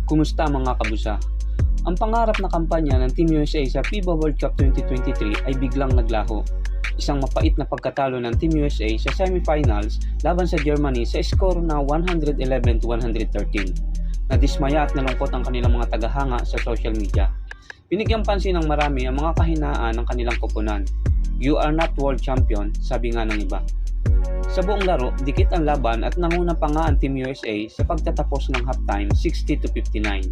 Kumusta mga kabusa? Ang pangarap na kampanya ng Team USA sa FIBA World Cup 2023 ay biglang naglaho. Isang mapait na pagkatalo ng Team USA sa semifinals laban sa Germany sa skor na 111-113. Nadismaya at nalungkot ang kanilang mga tagahanga sa social media. Binigyang pansin ng marami ang mga kahinaan ng kanilang koponan. "You are not world champion," sabi nga ng iba. Sa buong laro, dikit ang laban at nanguna pa nga ang Team USA sa pagtatapos ng halftime 60-59.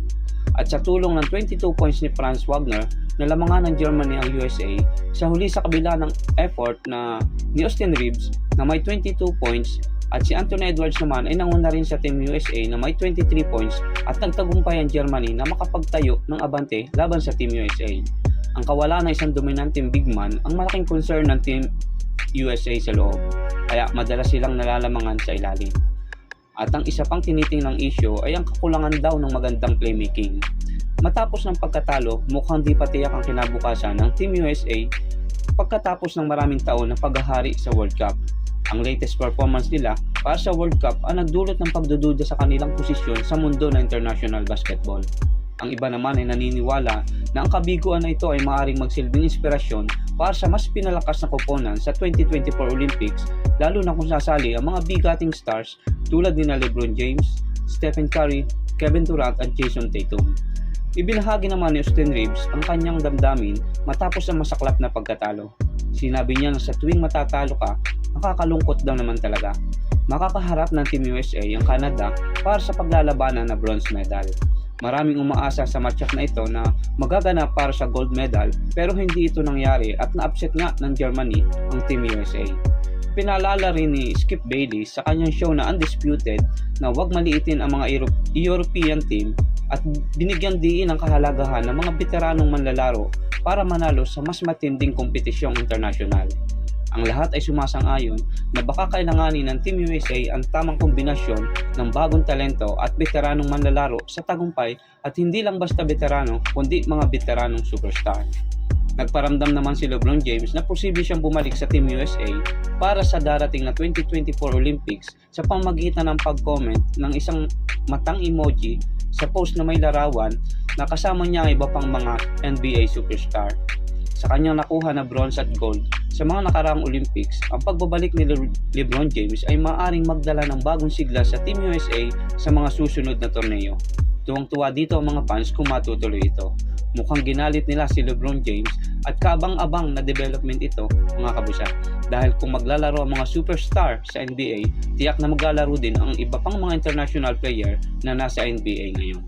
At sa tulong ng 22 points ni Franz Wagner, nalamangan ng Germany ang USA sa huli sa kabila ng effort ni Austin Reeves na may 22 points at si Anthony Edwards naman ay nanguna rin sa Team USA na may 23 points at nagtagumpay ang Germany na makapagtayo ng abante laban sa Team USA. Ang kawalan ng isang dominanteng big man ang malaking concern ng Team USA sa loob, kaya madalas silang nalalamangan sa ilalim. At ang isa pang tinitingnang issue ay ang kakulangan daw ng magandang playmaking. Matapos ng pagkatalo, mukhang di pa tiyak ang kinabukasan ng Team USA pagkatapos ng maraming taon na paghahari sa World Cup. Ang latest performance nila para sa World Cup ang nagdulot ng pagdududa sa kanilang posisyon sa mundo ng international basketball. Ang iba naman ay naniniwala na ang kabiguan na ito ay maaaring magsilbing inspirasyon para sa mas pinalakas na koponan sa 2024 Olympics, lalo na kung sasali ang mga bigating stars tulad ni LeBron James, Stephen Curry, Kevin Durant at Jason Tatum. Ibinahagi naman ni Austin Reeves ang kanyang damdamin matapos ang masaklap na pagkatalo. Sinabi niya na sa tuwing matatalo ka, nakakalungkot daw naman talaga. Makakaharap ng Team USA ang Canada para sa paglalabanan na bronze medal. Maraming umaasa sa matchup na ito na magaganap para sa gold medal pero hindi ito nangyari at na-upset nga ng Germany ang Team USA. Pinaalala rin ni Skip Bayless sa kanyang show na Undisputed na huwag maliitin ang mga European team at binigyan diin ang kahalagahan ng mga veteranong manlalaro para manalo sa mas matinding kompetisyong internasyonal. Ang lahat ay sumasang-ayon na baka kailanganin ng Team USA ang tamang kombinasyon ng bagong talento at veteranong manlalaro sa tagumpay at hindi lang basta veterano kundi mga veteranong superstar. Nagparamdam naman si LeBron James na posible siyang bumalik sa Team USA para sa darating na 2024 Olympics sa pamamagitan ng pag-comment ng isang matang emoji sa post na may larawan na kasama niya ang iba pang mga NBA superstar. Sa kanyang nakuha na bronze at gold sa mga nakaraang Olympics, ang pagbabalik ni LeBron James ay maaaring magdala ng bagong sigla sa Team USA sa mga susunod na torneo. Tuwang-tuwa dito ang mga fans kung matutuloy ito. Mukhang ginalit nila si LeBron James at kaabang-abang na development ito, mga kabusa. Dahil kung maglalaro ang mga superstar sa NBA, tiyak na maglalaro din ang iba pang mga international player na nasa NBA ngayon.